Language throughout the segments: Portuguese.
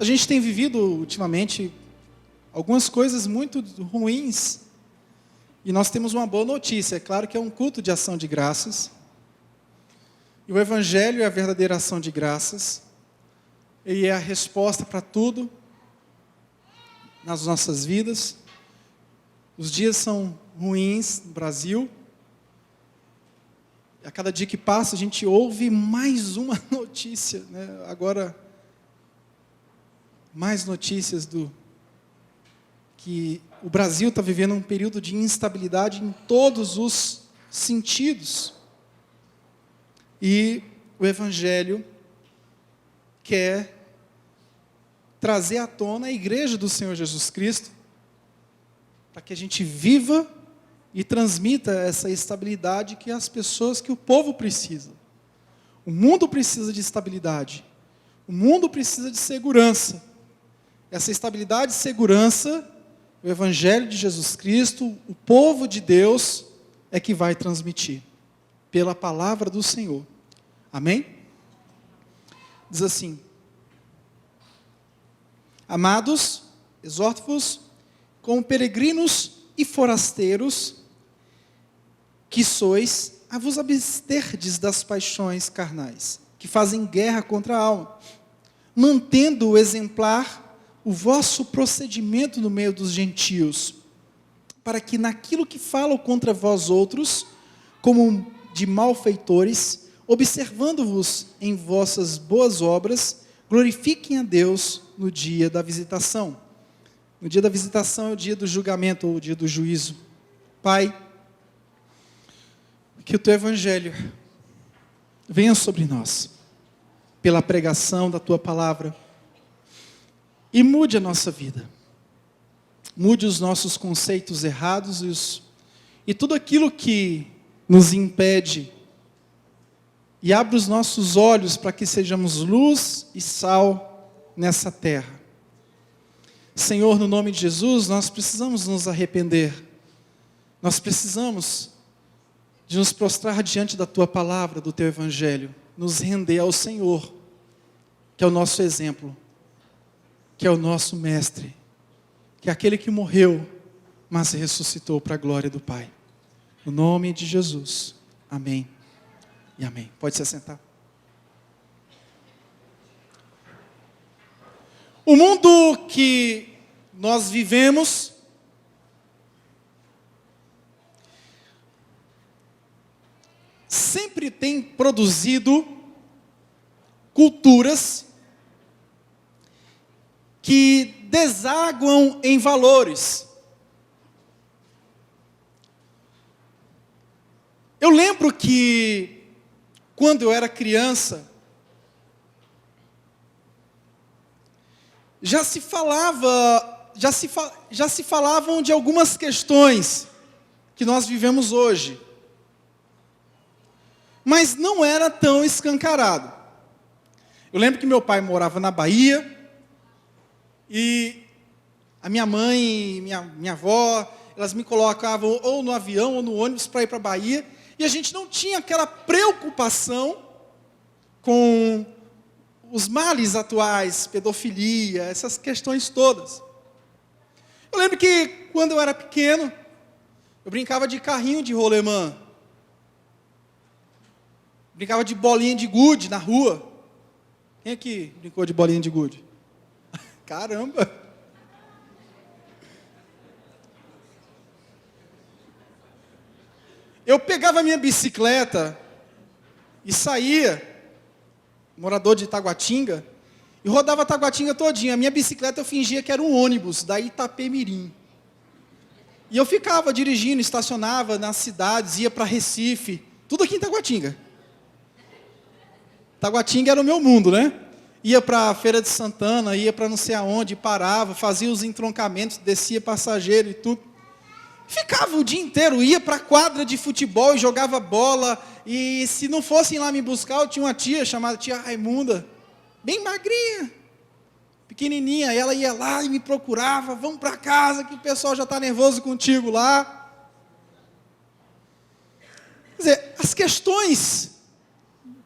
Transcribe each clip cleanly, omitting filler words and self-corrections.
gente tem vivido ultimamente algumas coisas muito ruins e nós temos uma boa notícia. É claro que é um culto de ação de graças. E o Evangelho é a verdadeira ação de graças. E é a resposta para tudo nas nossas vidas. Os dias são ruins no Brasil. A cada dia que passa, a gente ouve mais uma notícia, né? Agora, mais notícias do que o Brasil está vivendo um período de instabilidade em todos os sentidos. E o Evangelho quer trazer à tona a igreja do Senhor Jesus Cristo, para que a gente viva e transmita essa estabilidade que as pessoas, que o povo precisa. O mundo precisa de estabilidade. O mundo precisa de segurança. Essa estabilidade e segurança, o Evangelho de Jesus Cristo, o povo de Deus, é que vai transmitir, pela palavra do Senhor. Amém? Diz assim: amados, exorto-vos, como peregrinos e forasteiros, que sois, a vos absterdes das paixões carnais, que fazem guerra contra a alma, mantendo o exemplar o vosso procedimento no meio dos gentios, para que naquilo que falam contra vós outros, como de malfeitores, observando-vos em vossas boas obras, glorifiquem a Deus no dia da visitação. No dia da visitação é o dia do julgamento, ou o dia do juízo. Pai, que o Teu Evangelho venha sobre nós, pela pregação da Tua palavra, e mude a nossa vida. Mude os nossos conceitos errados e tudo aquilo que nos impede, e abra os nossos olhos para que sejamos luz e sal nessa terra. Senhor, no nome de Jesus, nós precisamos nos arrepender. Nós precisamos de nos prostrar diante da Tua palavra, do Teu Evangelho, nos render ao Senhor, que é o nosso exemplo, que é o nosso mestre, que é aquele que morreu, mas ressuscitou para a glória do Pai. No nome de Jesus. Amém e amém. Pode se assentar. O mundo que nós vivemos sempre tem produzido culturas que desaguam em valores. Eu lembro que, quando eu era criança, já se falavam de algumas questões que nós vivemos hoje, mas não era tão escancarado. Eu lembro que meu pai morava na Bahia, e a minha mãe e minha avó, elas me colocavam ou no avião ou no ônibus para ir para a Bahia, e a gente não tinha aquela preocupação com os males atuais, pedofilia, essas questões todas. Eu lembro que, quando eu era pequeno, eu brincava de carrinho de rolemã, brincava de bolinha de gude na rua. Quem aqui brincou de bolinha de gude? Caramba! Eu pegava a minha bicicleta e saía, morador de Taguatinga, e rodava a Taguatinga todinha. A minha bicicleta eu fingia que era um ônibus da Itapemirim. E eu ficava dirigindo, estacionava nas cidades, ia para Recife, tudo aqui em Taguatinga. Taguatinga era o meu mundo, né? Ia para a Feira de Santana, ia para não sei aonde, parava, fazia os entroncamentos, descia passageiro e tudo. Ficava o dia inteiro, ia para a quadra de futebol e jogava bola. E se não fossem lá me buscar, eu tinha uma tia chamada tia Raimunda, bem magrinha, pequenininha. Ela ia lá e me procurava: vamos para casa que o pessoal já está nervoso contigo lá. Quer dizer, as questões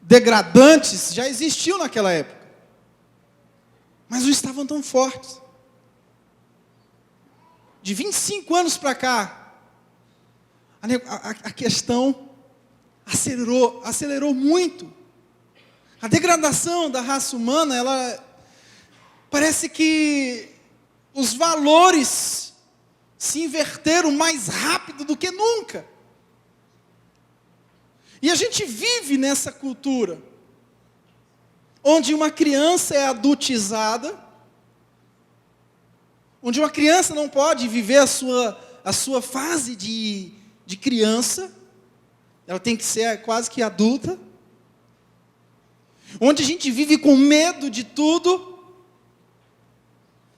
degradantes já existiam naquela época. mas não estavam tão fortes. De 25 anos para cá, a questão acelerou muito. A degradação da raça humana, ela parece que os valores se inverteram mais rápido do que nunca. E a gente vive nessa cultura, onde uma criança é adultizada, onde uma criança não pode viver a sua fase de criança, ela tem que ser quase que adulta, onde a gente vive com medo de tudo.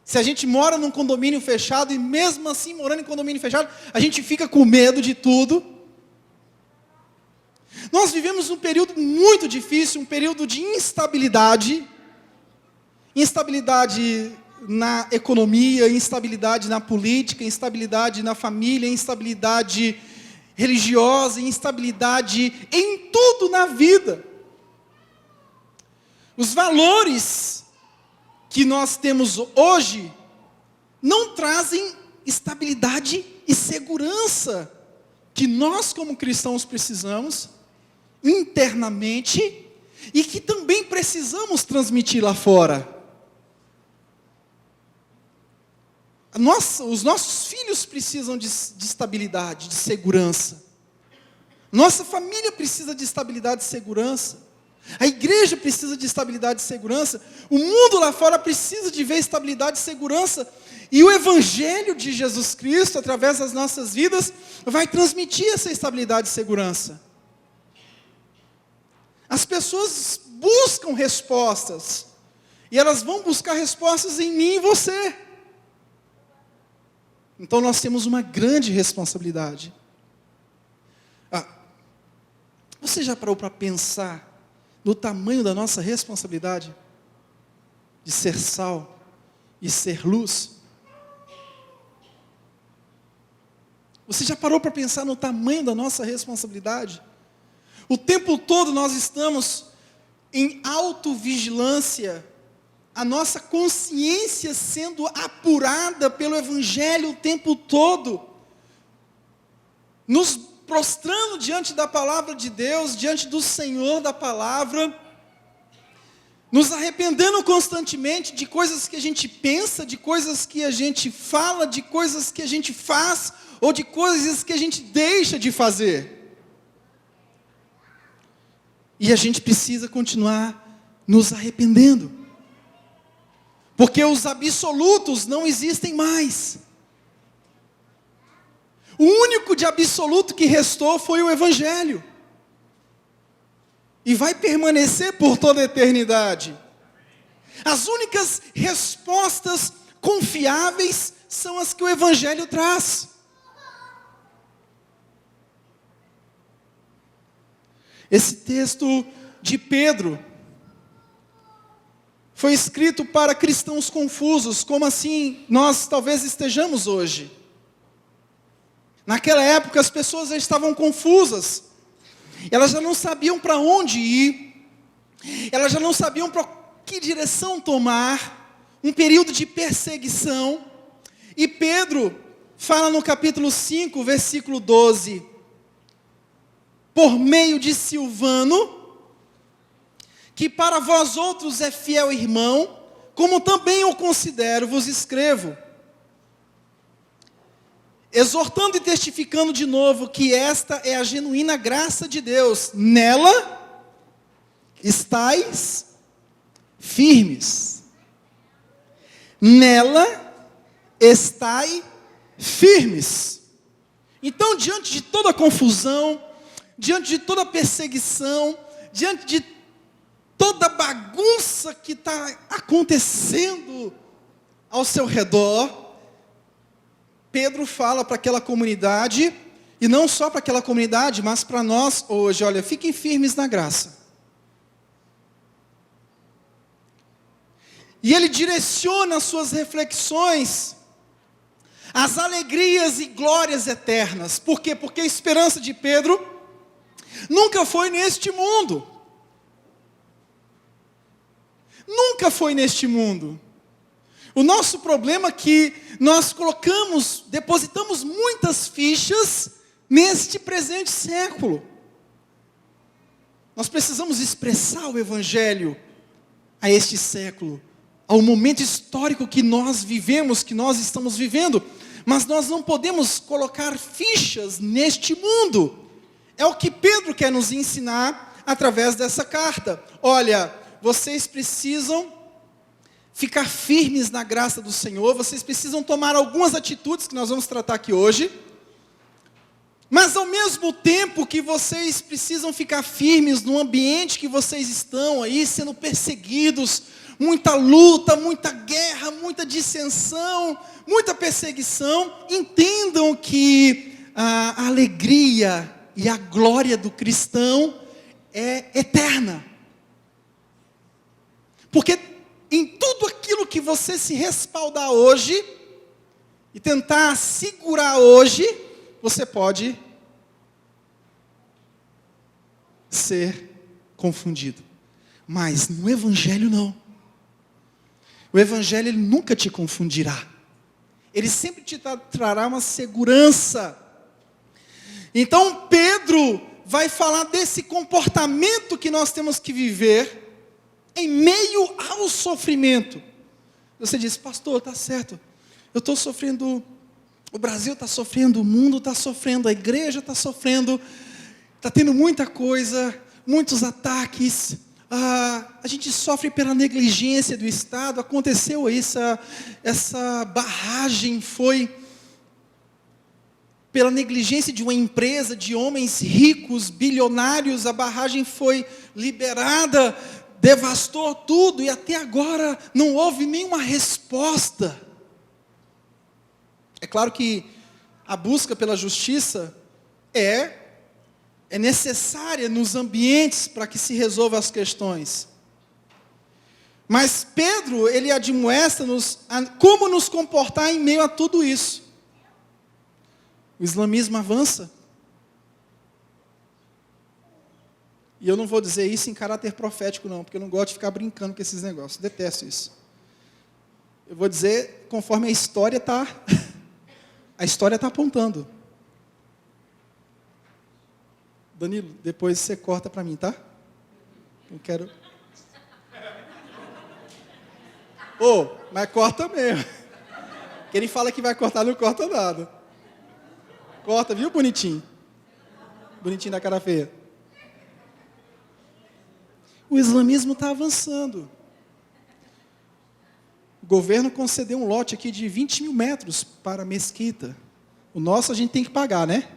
Se a gente mora num condomínio fechado, e mesmo assim, morando em condomínio fechado, a gente fica com medo de tudo. Nós vivemos um período muito difícil, um período de instabilidade. Instabilidade na economia, instabilidade na política, instabilidade na família, instabilidade religiosa, instabilidade em tudo na vida. Os valores que nós temos hoje não trazem estabilidade e segurança que nós como cristãos precisamos internamente e que também precisamos transmitir lá fora. Os nossos filhos precisam de estabilidade, de segurança. Nossa família precisa de estabilidade e segurança. A igreja precisa de estabilidade e segurança. O mundo lá fora precisa de ver estabilidade e segurança. E o Evangelho de Jesus Cristo, através das nossas vidas, vai transmitir essa estabilidade e segurança. As pessoas buscam respostas. E elas vão buscar respostas em mim e você. Então nós temos uma grande responsabilidade. Você já parou para pensar no tamanho da nossa responsabilidade de ser sal e ser luz? Você já parou para pensar no tamanho da nossa responsabilidade? O tempo todo nós estamos em autovigilância, a nossa consciência sendo apurada pelo Evangelho o tempo todo, nos prostrando diante da palavra de Deus, diante do Senhor da palavra, nos arrependendo constantemente de coisas que a gente pensa, de coisas que a gente fala, de coisas que a gente faz, ou de coisas que a gente deixa de fazer. E a gente precisa continuar nos arrependendo, porque os absolutos não existem mais. O único de absoluto que restou foi o Evangelho. E vai permanecer por toda a eternidade. As únicas respostas confiáveis são as que o Evangelho traz. Esse texto de Pedro foi escrito para cristãos confusos, como assim nós talvez estejamos hoje. Naquela época as pessoas já estavam confusas, elas já não sabiam para onde ir, elas já não sabiam para que direção tomar, um período de perseguição. E Pedro fala no capítulo 5, versículo 12, por meio de Silvano, que para vós outros é fiel irmão, como também eu considero, vos escrevo, exortando e testificando de novo que esta é a genuína graça de Deus. Nela estais firmes. Nela estai firmes. Então, diante de toda a confusão, diante de toda a perseguição, diante de toda a bagunça que está acontecendo ao seu redor, Pedro fala para aquela comunidade, e não só para aquela comunidade, mas para nós hoje, olha, fiquem firmes na graça. E ele direciona as suas reflexões às alegrias e glórias eternas. Por quê? Porque a esperança de Pedro nunca foi neste mundo. Nunca foi neste mundo. O nosso problema é que nós depositamos muitas fichas neste presente século. Nós precisamos expressar o Evangelho a este século, ao momento histórico que nós vivemos, que nós estamos vivendo. Mas nós não podemos colocar fichas neste mundo. É o que Pedro quer nos ensinar através dessa carta. Olha, vocês precisam ficar firmes na graça do Senhor, vocês precisam tomar algumas atitudes que nós vamos tratar aqui hoje, mas ao mesmo tempo que vocês precisam ficar firmes no ambiente que vocês estão aí, sendo perseguidos, muita luta, muita guerra, muita dissensão, muita perseguição, entendam que a alegria e a glória do cristão é eterna. Porque em tudo aquilo que você se respaldar hoje e tentar segurar hoje, você pode ser confundido. Mas no Evangelho não. O Evangelho ele nunca te confundirá. Ele sempre te trará uma segurança. Então Pedro vai falar desse comportamento que nós temos que viver em meio ao sofrimento. Você diz, pastor, está certo, eu estou sofrendo, o Brasil está sofrendo, o mundo está sofrendo, a igreja está sofrendo, está tendo muita coisa, muitos ataques, a gente sofre pela negligência do Estado, aconteceu essa barragem, foi pela negligência de uma empresa, de homens ricos, bilionários, a barragem foi liberada, devastou tudo e até agora não houve nenhuma resposta. É claro que a busca pela justiça é necessária nos ambientes para que se resolvam as questões. Mas Pedro, ele admoesta-nos a como nos comportar em meio a tudo isso. O islamismo avança. E eu não vou dizer isso em caráter profético não, porque eu não gosto de ficar brincando com esses negócios, detesto isso. Eu vou dizer conforme a história está apontando. Danilo, depois você corta para mim, tá? Eu quero... mas corta mesmo. Que ele fala que vai cortar, não corta nada. Corta, viu, bonitinho? Bonitinho da cara feia. O islamismo está avançando. O governo concedeu um lote aqui de 20 mil metros para a mesquita. O nosso a gente tem que pagar, né?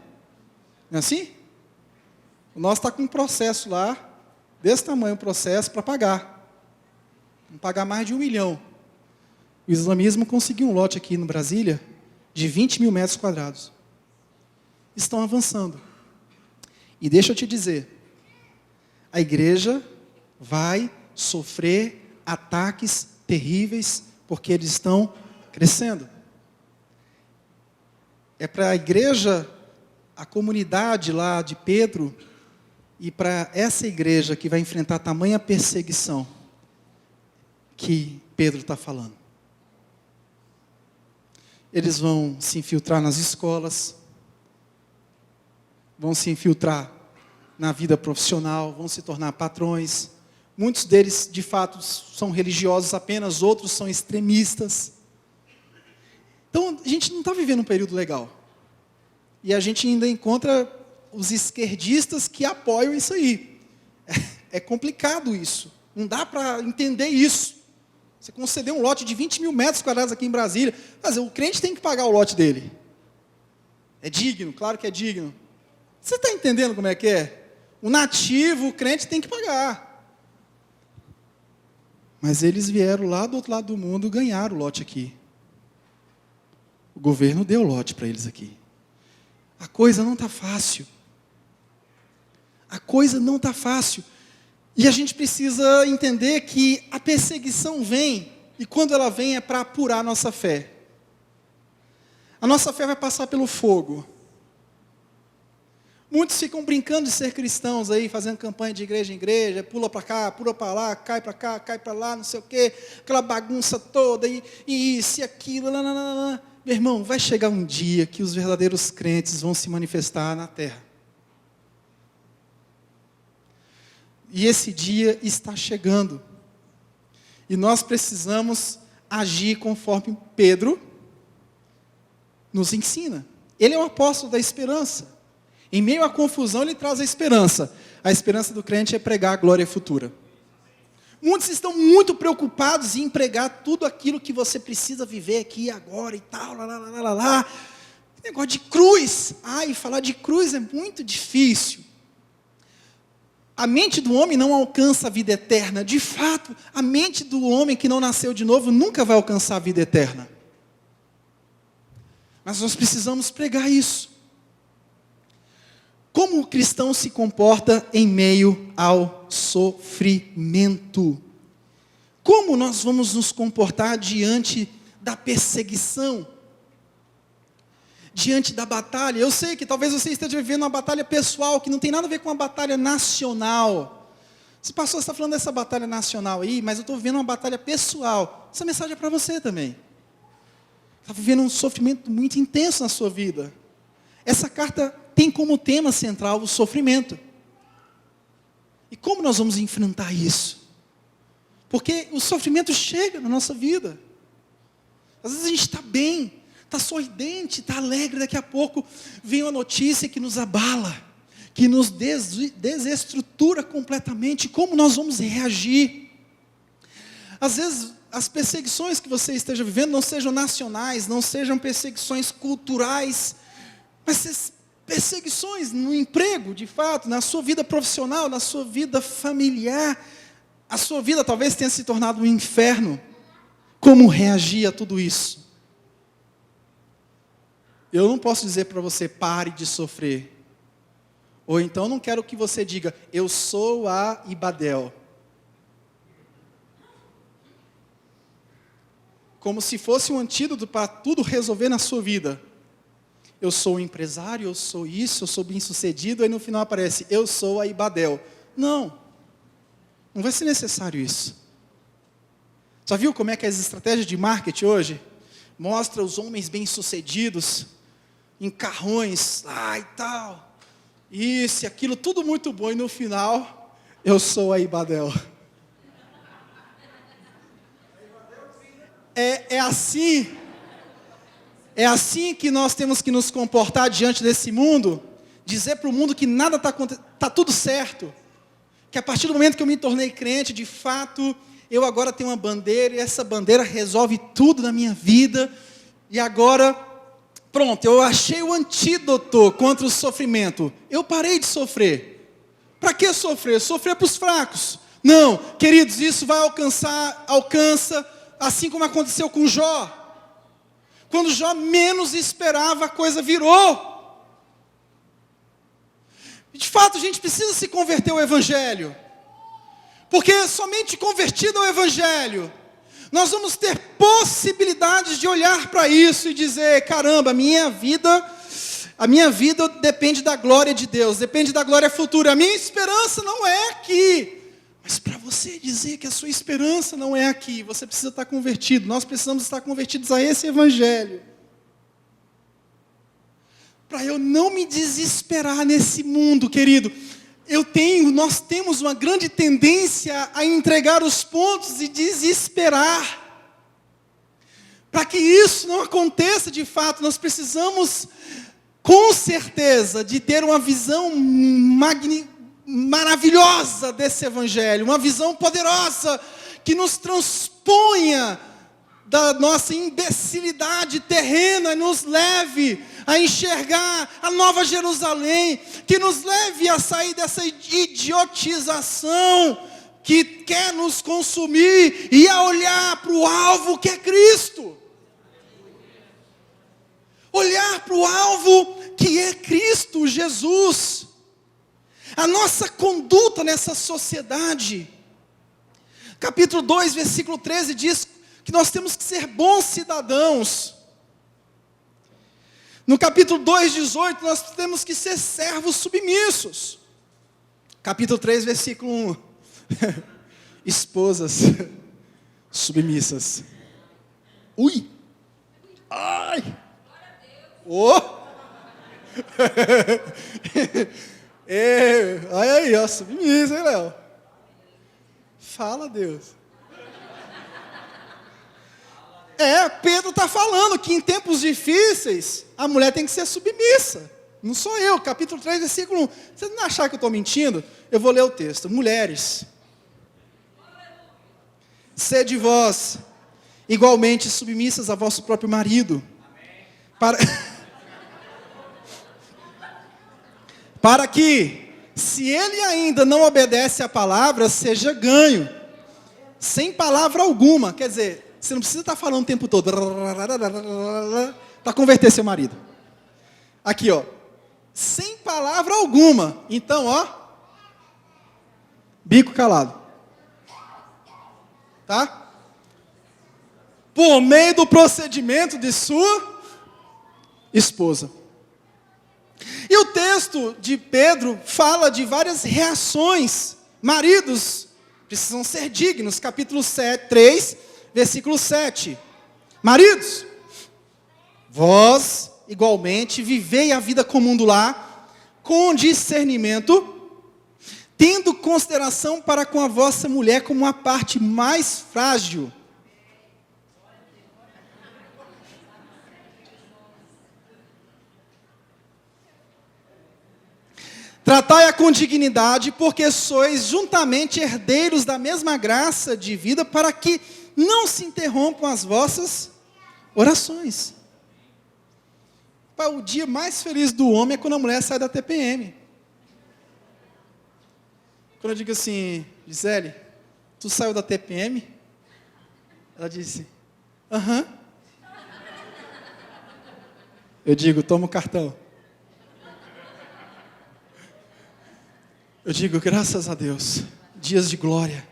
Não é assim? O nosso está com um processo lá, desse tamanho o processo, para pagar. Vamos pagar mais de 1 milhão. O islamismo conseguiu um lote aqui no Brasília de 20 mil metros quadrados. Estão avançando. E deixa eu te dizer, a igreja vai sofrer ataques terríveis, porque eles estão crescendo. É para a igreja, a comunidade lá de Pedro, e para essa igreja que vai enfrentar tamanha perseguição, que Pedro está falando. Eles vão se infiltrar nas escolas, vão se infiltrar na vida profissional, vão se tornar patrões. Muitos deles, de fato, são religiosos apenas, outros são extremistas. Então, a gente não está vivendo um período legal. E a gente ainda encontra os esquerdistas que apoiam isso aí. É complicado isso. Não dá para entender isso. Você concedeu um lote de 20 mil metros quadrados aqui em Brasília, mas o crente tem que pagar o lote dele. É digno, claro que é digno. Você está entendendo como é que é? O nativo, o crente tem que pagar. Mas eles vieram lá do outro lado do mundo ganhar o lote aqui. O governo deu o lote para eles aqui. A coisa não está fácil. A coisa não está fácil. E a gente precisa entender que a perseguição vem, e quando ela vem é para apurar a nossa fé. A nossa fé vai passar pelo fogo. Muitos ficam brincando de ser cristãos aí, fazendo campanha de igreja em igreja, pula para cá, pula para lá, cai para lá, não sei o quê, aquela bagunça toda, e isso e aquilo, lá. Meu irmão, vai chegar um dia que os verdadeiros crentes vão se manifestar na terra. E esse dia está chegando. E nós precisamos agir conforme Pedro nos ensina. Ele é um apóstolo da esperança. Em meio à confusão, ele traz a esperança. A esperança do crente é pregar a glória futura. Muitos estão muito preocupados em pregar tudo aquilo que você precisa viver aqui e agora e tal, lá. Negócio de cruz. E falar de cruz é muito difícil. A mente do homem não alcança a vida eterna. De fato, a mente do homem que não nasceu de novo nunca vai alcançar a vida eterna. Mas nós precisamos pregar isso. Como o cristão se comporta em meio ao sofrimento? Como nós vamos nos comportar diante da perseguição? Diante da batalha? Eu sei que talvez você esteja vivendo uma batalha pessoal, que não tem nada a ver com uma batalha nacional. Se pastor está falando dessa batalha nacional aí, mas eu estou vivendo uma batalha pessoal. Essa mensagem é para você também. Está vivendo um sofrimento muito intenso na sua vida. Essa carta tem como tema central o sofrimento. E como nós vamos enfrentar isso? Porque o sofrimento chega na nossa vida. Às vezes a gente está bem, está sorridente, está alegre, daqui a pouco vem uma notícia que nos abala, que nos desestrutura completamente. Como nós vamos reagir? Às vezes as perseguições que você esteja vivendo não sejam nacionais, não sejam perseguições culturais, mas perseguições no emprego, de fato, na sua vida profissional, na sua vida familiar. A sua vida talvez tenha se tornado um inferno. Como reagir a tudo isso? Eu não posso dizer para você, pare de sofrer. Ou então não quero que você diga, eu sou a Ibadel. Como se fosse um antídoto para tudo resolver na sua vida. Eu sou um empresário, eu sou isso, eu sou bem-sucedido, aí no final aparece, eu sou a Ibadel. Não vai ser necessário isso. Já viu como é que as estratégias de marketing hoje mostram os homens bem-sucedidos, em carrões, e tal, isso e aquilo, tudo muito bom, e no final, eu sou a Ibadel. É assim que nós temos que nos comportar diante desse mundo, dizer para o mundo que nada está tudo certo, que a partir do momento que eu me tornei crente, de fato, eu agora tenho uma bandeira, e essa bandeira resolve tudo na minha vida, e agora, pronto, eu achei o antídoto contra o sofrimento, eu parei de sofrer. Para que sofrer? Sofrer para os fracos. Não, queridos, isso vai alcança, assim como aconteceu com Jó. Quando Jó menos esperava, a coisa virou. De fato, a gente precisa se converter ao Evangelho. Porque somente convertido ao Evangelho, nós vamos ter possibilidades de olhar para isso e dizer, caramba, a minha vida depende da glória de Deus, depende da glória futura. A minha esperança não é aqui. Mas para você dizer que a sua esperança não é aqui, você precisa estar convertido. Nós precisamos estar convertidos a esse Evangelho. Para eu não me desesperar nesse mundo, querido. Nós temos uma grande tendência a entregar os pontos e desesperar. Para que isso não aconteça de fato, nós precisamos, com certeza, de ter uma visão maravilhosa desse Evangelho, uma visão poderosa que nos transponha da nossa imbecilidade terrena e nos leve a enxergar a Nova Jerusalém, que nos leve a sair dessa idiotização que quer nos consumir e a olhar para o alvo que é Cristo. Olhar para o alvo que é Cristo Jesus. A nossa conduta nessa sociedade. Capítulo 2, versículo 13 diz que nós temos que ser bons cidadãos. No capítulo 2:18, nós temos que ser servos submissos. Capítulo 3, versículo 1. Esposas submissas. Ui! Ai! Oh! Olha aí, ó, submissa, hein, Léo? Fala, Deus. Pedro está falando que em tempos difíceis, a mulher tem que ser submissa. Não sou eu, capítulo 3, versículo 1. Você não achar que eu estou mentindo? Eu vou ler o texto. Mulheres, sede vós igualmente submissas a vosso próprio marido. Para que, se ele ainda não obedece à palavra, seja ganho. Sem palavra alguma. Quer dizer, você não precisa estar falando o tempo todo para converter seu marido. Aqui, ó. Sem palavra alguma. Então, ó. Bico calado. Tá? Por meio do procedimento de sua esposa. E o texto de Pedro fala de várias reações. Maridos precisam ser dignos. Capítulo 3, versículo 7. Maridos, vós igualmente vivei a vida comum do lar, com discernimento, tendo consideração para com a vossa mulher como a parte mais frágil. Tratai-a com dignidade, porque sois juntamente herdeiros da mesma graça de vida, para que não se interrompam as vossas orações. O dia mais feliz do homem é quando a mulher sai da TPM. Quando eu digo assim, Gisele, tu saiu da TPM? Ela disse, aham. Eu digo, toma o cartão. Eu digo, graças a Deus, dias de glória.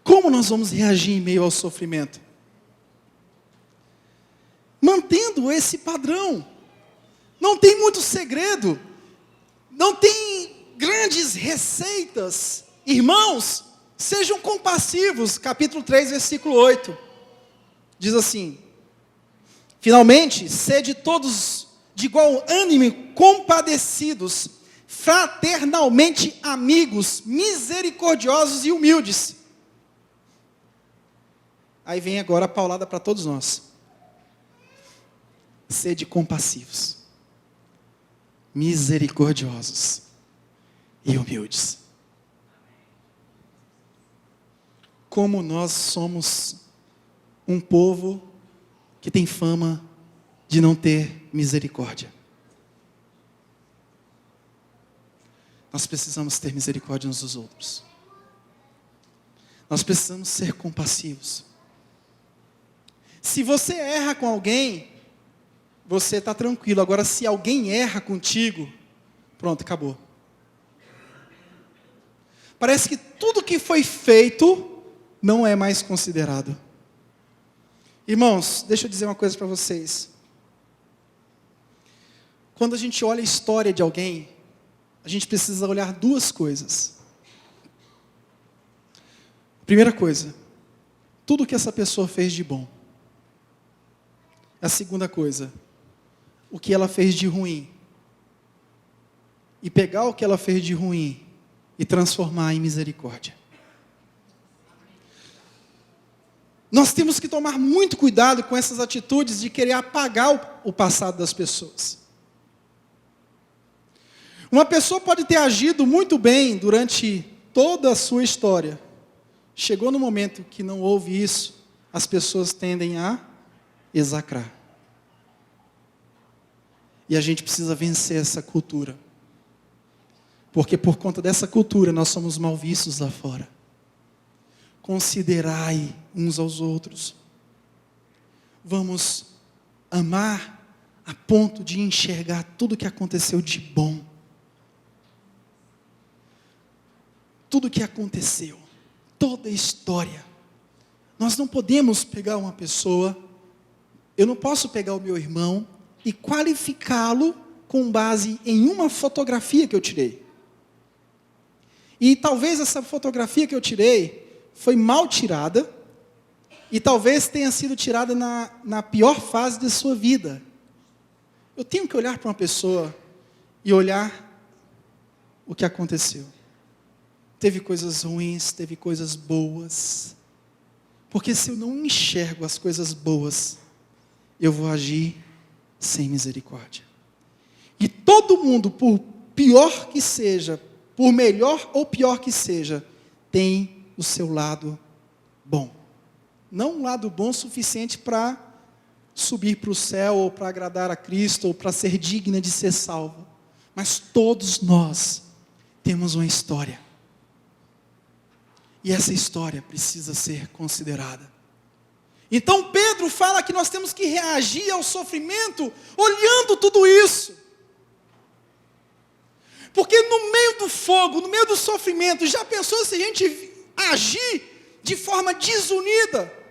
Como nós vamos reagir em meio ao sofrimento? Mantendo esse padrão. Não tem muito segredo. Não tem grandes receitas. Irmãos, sejam compassivos. Capítulo 3, versículo 8. Diz assim: finalmente, sede todos de igual ânimo, compadecidos, fraternalmente amigos, misericordiosos e humildes. Aí vem agora a paulada para todos nós. Sede compassivos, misericordiosos e humildes. Como nós somos um povo que tem fama de não ter misericórdia. Nós precisamos ter misericórdia uns dos outros. Nós precisamos ser compassivos. Se você erra com alguém, você está tranquilo. Agora, se alguém erra contigo, pronto, acabou. Parece que tudo que foi feito não é mais considerado. Irmãos, deixa eu dizer uma coisa para vocês. Quando a gente olha a história de alguém, a gente precisa olhar duas coisas. Primeira coisa, tudo que essa pessoa fez de bom. A segunda coisa, o que ela fez de ruim. E pegar o que ela fez de ruim e transformar em misericórdia. Nós temos que tomar muito cuidado com essas atitudes de querer apagar o passado das pessoas. Uma pessoa pode ter agido muito bem durante toda a sua história. Chegou no momento que não houve isso, as pessoas tendem a execrar. E a gente precisa vencer essa cultura. Porque por conta dessa cultura nós somos mal vistos lá fora. Considerai uns aos outros. Vamos amar a ponto de enxergar tudo o que aconteceu de bom. Tudo o que aconteceu. toda história. Nós não podemos pegar uma pessoa, eu não posso pegar o meu irmão e qualificá-lo com base em uma fotografia que eu tirei. E talvez essa fotografia que eu tirei foi mal tirada, e talvez tenha sido tirada na pior fase de sua vida. Eu tenho que olhar para uma pessoa e olhar o que aconteceu. Teve coisas ruins, teve coisas boas. Porque se eu não enxergo as coisas boas, eu vou agir sem misericórdia. E todo mundo, por pior que seja, por melhor ou pior que seja, tem o seu lado bom. Não um lado bom suficiente para subir para o céu, ou para agradar a Cristo, ou para ser digna de ser salvo. Mas todos nós temos uma história. E essa história precisa ser considerada. Então Pedro fala que nós temos que reagir ao sofrimento olhando tudo isso. Porque no meio do fogo, no meio do sofrimento, já pensou se a gente agir de forma desunida?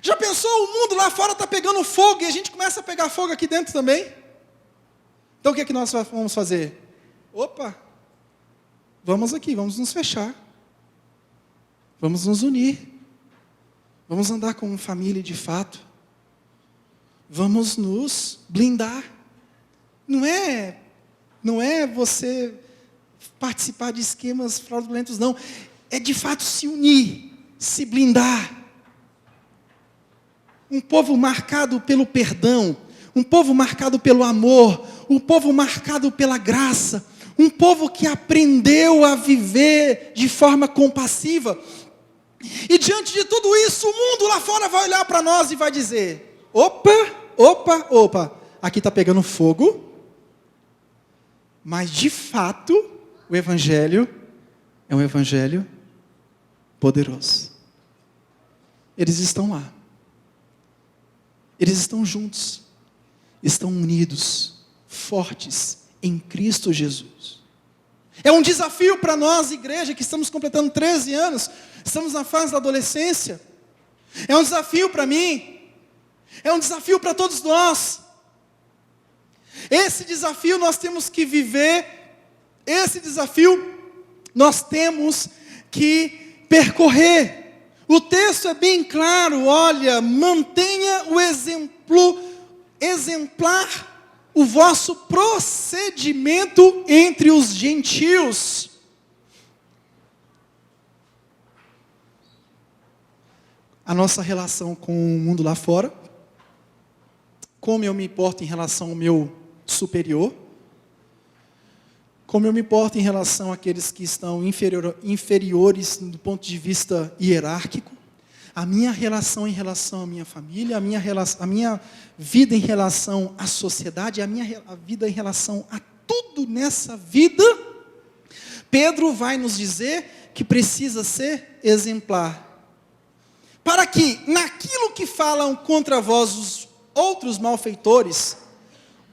Já pensou, o mundo lá fora está pegando fogo e a gente começa a pegar fogo aqui dentro também? Então o que é que nós vamos fazer? Opa, vamos aqui, vamos nos fechar. Vamos nos unir. Vamos andar como família de fato. Vamos nos blindar. Não é você participar de esquemas fraudulentos, não. É de fato se unir, se blindar. Um povo marcado pelo perdão, um povo marcado pelo amor, um povo marcado pela graça, um povo que aprendeu a viver de forma compassiva. E diante de tudo isso, o mundo lá fora vai olhar para nós e vai dizer: opa, aqui está pegando fogo, mas de fato, o Evangelho é um Evangelho poderoso. Eles estão lá. Eles estão juntos, estão unidos, fortes em Cristo Jesus. É um desafio para nós, igreja, que estamos completando 13 anos, estamos na fase da adolescência. É um desafio para mim, é um desafio para todos nós. Esse desafio nós temos que viver, esse desafio nós temos que percorrer. O texto é bem claro, olha, mantenha o exemplar, o vosso procedimento entre os gentios. A nossa relação com o mundo lá fora, como eu me importo em relação ao meu superior, como eu me importo em relação àqueles que estão inferiores do ponto de vista hierárquico, a minha relação em relação à minha família, a minha vida em relação à sociedade, a vida em relação a tudo nessa vida, Pedro vai nos dizer que precisa ser exemplar. Para que, naquilo que falam contra vós os outros malfeitores,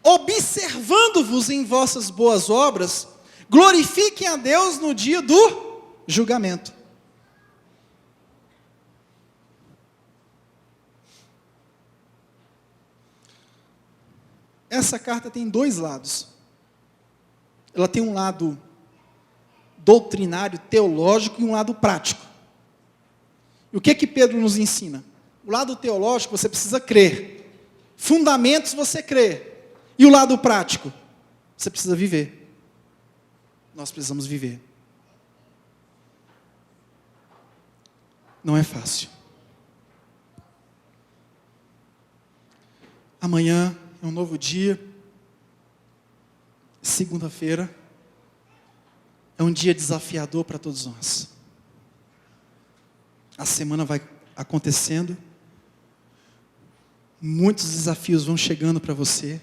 observando-vos em vossas boas obras, glorifiquem a Deus no dia do julgamento. Essa carta tem dois lados. Ela tem um lado doutrinário, teológico, e um lado prático. E o que que Pedro nos ensina? O lado teológico você precisa crer. Fundamentos você crê. E o lado prático? Você precisa viver. Nós precisamos viver. Não é fácil. Amanhã é um novo dia. Segunda-feira é um dia desafiador para todos nós. A semana vai acontecendo. Muitos desafios vão chegando para você.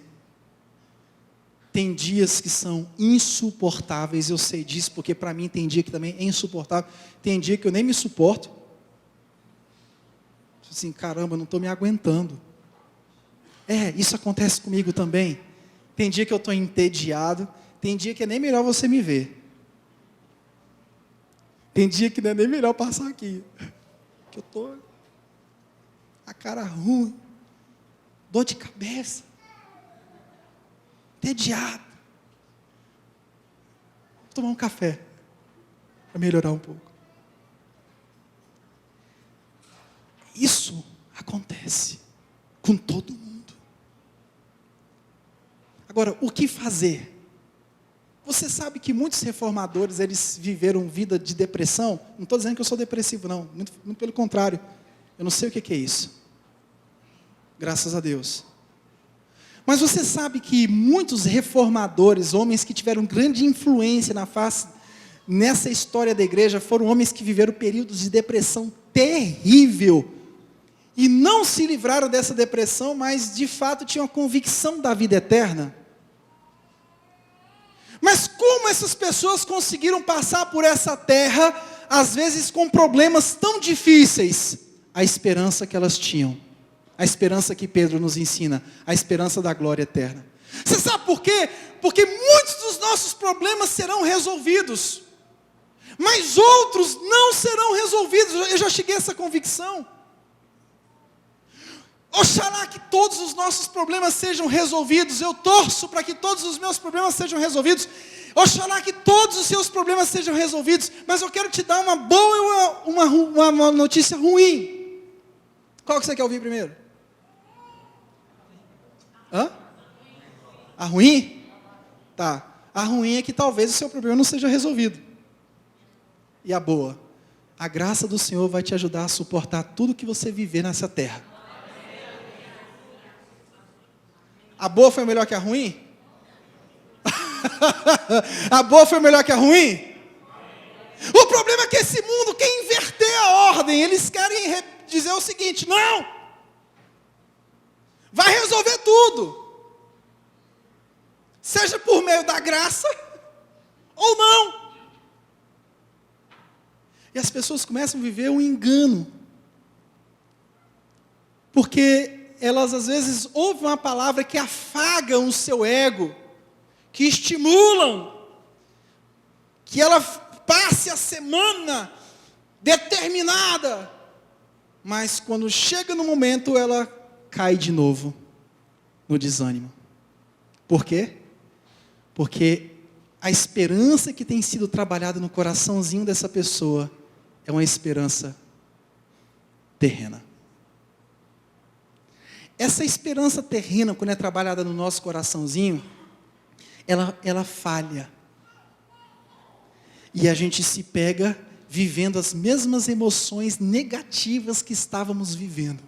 Tem dias que são insuportáveis, eu sei disso, porque para mim tem dia que também é insuportável. Tem dia que eu nem me suporto. Assim, caramba, não estou me aguentando. Isso acontece comigo também. Tem dia que eu estou entediado, tem dia que é nem melhor você me ver. Tem dia que não é nem melhor passar aqui. Que eu tô a cara ruim, dor de cabeça, entediado. Vou tomar um café para melhorar um pouco. Isso acontece com todo mundo. Agora, o que fazer? Você sabe que muitos reformadores, eles viveram vida de depressão? Não estou dizendo que eu sou depressivo, não. Muito pelo contrário. Eu não sei o que é isso. Graças a Deus. Mas você sabe que muitos reformadores, homens que tiveram grande influência nessa história da igreja, foram homens que viveram períodos de depressão terrível. E não se livraram dessa depressão, mas de fato tinham a convicção da vida eterna. Mas como essas pessoas conseguiram passar por essa terra, às vezes com problemas tão difíceis? A esperança que elas tinham. A esperança que Pedro nos ensina, a esperança da glória eterna. Você sabe por quê? Porque muitos dos nossos problemas serão resolvidos, mas outros não serão resolvidos. Eu já cheguei a essa convicção. Oxalá que todos os nossos problemas sejam resolvidos. Eu torço para que todos os meus problemas sejam resolvidos. Oxalá que todos os seus problemas sejam resolvidos. Mas eu quero te dar uma boa e uma notícia ruim. Qual que você quer ouvir primeiro? Hã? A ruim? Tá. A ruim é que talvez o seu problema não seja resolvido. E a boa? A graça do Senhor vai te ajudar a suportar tudo que você viver nessa terra. A boa foi melhor que a ruim? A boa foi melhor que a ruim? O problema é que esse mundo quer inverter a ordem. Eles querem dizer o seguinte: não, vai resolver tudo, seja por meio da graça ou não. E as pessoas começam a viver um engano, porque elas às vezes ouvem uma palavra que afagam o seu ego, que estimulam, que ela passe a semana determinada, mas quando chega no momento ela cai de novo no desânimo. Por quê? Porque a esperança que tem sido trabalhada no coraçãozinho dessa pessoa é uma esperança terrena. Essa esperança terrena, quando é trabalhada no nosso coraçãozinho, ela falha. E a gente se pega vivendo as mesmas emoções negativas que estávamos vivendo.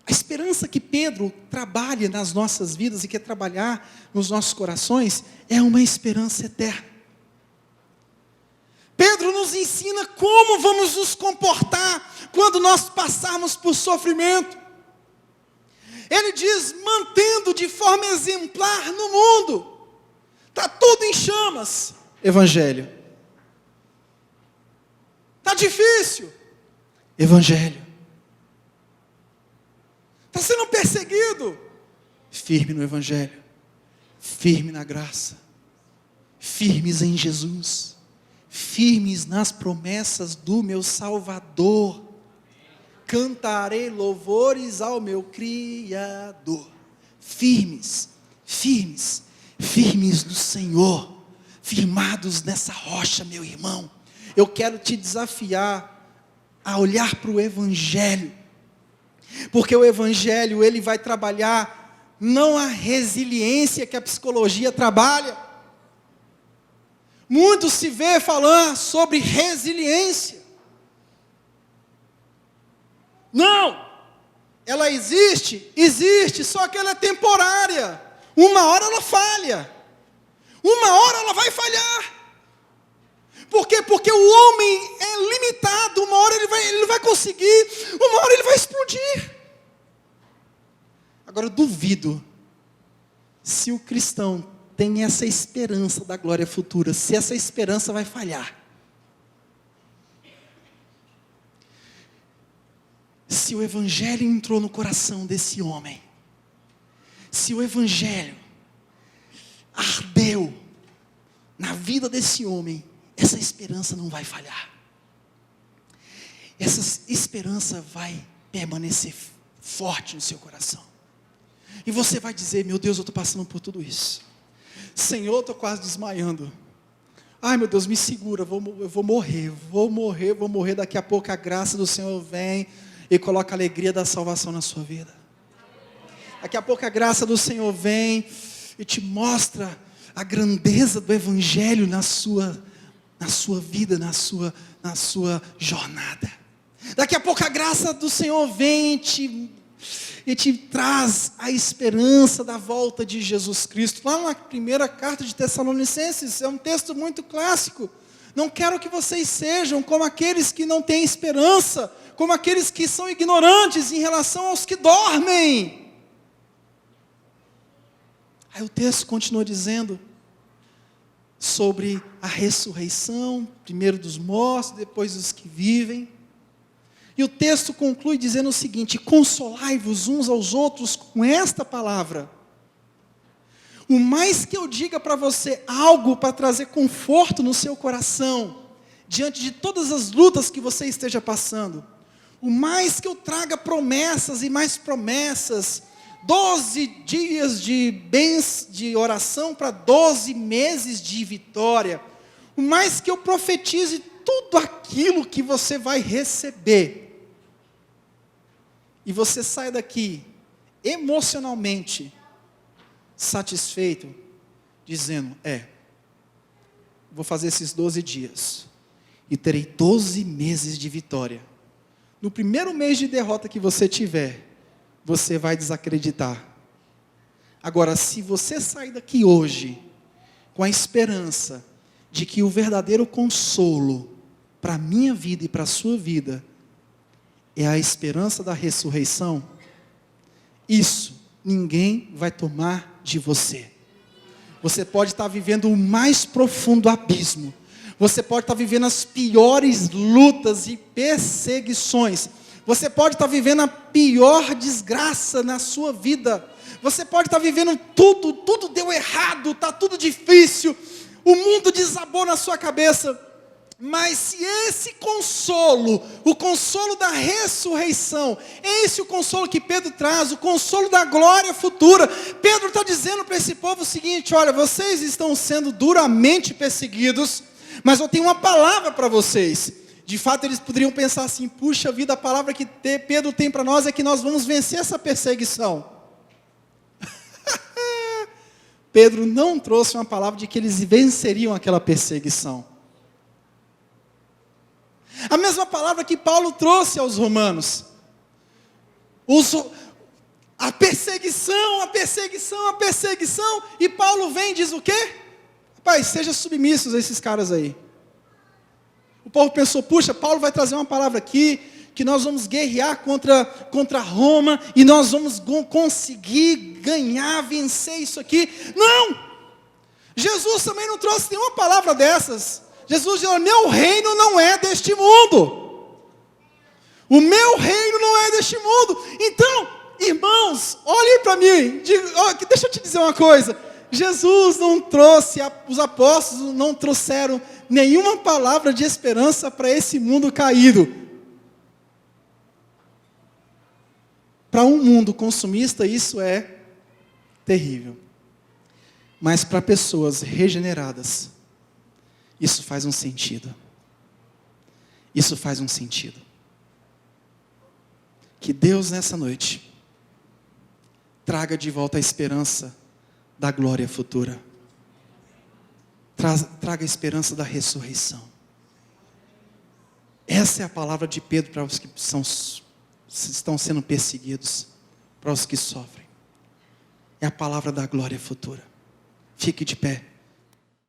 A esperança que Pedro trabalha nas nossas vidas e quer trabalhar nos nossos corações é uma esperança eterna. Pedro nos ensina como vamos nos comportar quando nós passarmos por sofrimento. Ele diz: mantendo de forma exemplar no mundo. Está tudo em chamas. Evangelho. Está difícil. Evangelho. Está sendo perseguido. Firme no Evangelho. Firme na graça. Firmes em Jesus. Firmes nas promessas do meu Salvador. Cantarei louvores ao meu Criador. Firmes, firmes, firmes no Senhor, firmados nessa rocha, meu irmão. Eu quero te desafiar a olhar para o Evangelho, porque o Evangelho, ele vai trabalhar não a resiliência que a psicologia trabalha. Muito se vê falando sobre resiliência. Não, ela existe, só que ela é temporária. Uma hora ela falha, uma hora ela vai falhar. Por quê? Porque o homem é limitado, uma hora ele vai conseguir, uma hora ele vai explodir. Agora eu duvido, se o cristão tem essa esperança da glória futura, se essa esperança vai falhar. Se o Evangelho entrou no coração desse homem, se o Evangelho ardeu na vida desse homem, essa esperança não vai falhar. Essa esperança vai permanecer forte no seu coração. E você vai dizer: meu Deus, eu estou passando por tudo isso. Senhor, eu estou quase desmaiando. Ai, meu Deus, me segura, eu vou morrer. Daqui a pouco a graça do Senhor vem e coloca a alegria da salvação na sua vida. Daqui a pouco a graça do Senhor vem e te mostra a grandeza do Evangelho na sua vida, na sua jornada. Daqui a pouco a graça do Senhor vem e te traz a esperança da volta de Jesus Cristo. Lá na primeira carta de Tessalonicenses, é um texto muito clássico. Não quero que vocês sejam como aqueles que não têm esperança, como aqueles que são ignorantes em relação aos que dormem. Aí o texto continua dizendo sobre a ressurreição, primeiro dos mortos, depois dos que vivem. E o texto conclui dizendo o seguinte: consolai-vos uns aos outros com esta palavra. O mais que eu diga para você algo para trazer conforto no seu coração, diante de todas as lutas que você esteja passando, o mais que eu traga promessas e mais promessas, 12 dias de oração para 12 meses de vitória, o mais que eu profetize tudo aquilo que você vai receber, e você sai daqui emocionalmente satisfeito, dizendo: vou fazer esses 12 dias, e terei 12 meses de vitória. No primeiro mês de derrota que você tiver, você vai desacreditar. Agora, se você sair daqui hoje, com a esperança de que o verdadeiro consolo para a minha vida e para a sua vida é a esperança da ressurreição, isso ninguém vai tomar de você. Você pode estar vivendo o mais profundo abismo, você pode estar vivendo as piores lutas e perseguições, você pode estar vivendo a pior desgraça na sua vida, você pode estar vivendo tudo deu errado, está tudo difícil, o mundo desabou na sua cabeça. Mas se esse consolo, o consolo da ressurreição, esse é o consolo que Pedro traz, o consolo da glória futura. Pedro está dizendo para esse povo o seguinte: olha, vocês estão sendo duramente perseguidos, mas eu tenho uma palavra para vocês. De fato eles poderiam pensar assim: puxa vida, a palavra que Pedro tem para nós é que nós vamos vencer essa perseguição. Pedro não trouxe uma palavra de que eles venceriam aquela perseguição. A mesma palavra que Paulo trouxe aos romanos. A perseguição, e Paulo vem e diz o quê? Rapaz, seja submissos a esses caras aí. O povo pensou: puxa, Paulo vai trazer uma palavra aqui, que nós vamos guerrear contra Roma, e nós vamos conseguir ganhar, vencer isso aqui. Não! Jesus também não trouxe nenhuma palavra dessas. Jesus diz: meu reino não é deste mundo. O meu reino não é deste mundo. Então, irmãos, olhem para mim. Deixa eu te dizer uma coisa. Jesus não trouxe, os apóstolos não trouxeram nenhuma palavra de esperança para esse mundo caído. Para um mundo consumista, isso é terrível. Mas para pessoas regeneradas, isso faz um sentido. Isso faz um sentido. Que Deus nessa noite traga de volta a esperança da glória futura. Traga a esperança da ressurreição. Essa é a palavra de Pedro para os que estão sendo perseguidos, para os que sofrem. É a palavra da glória futura. Fique de pé.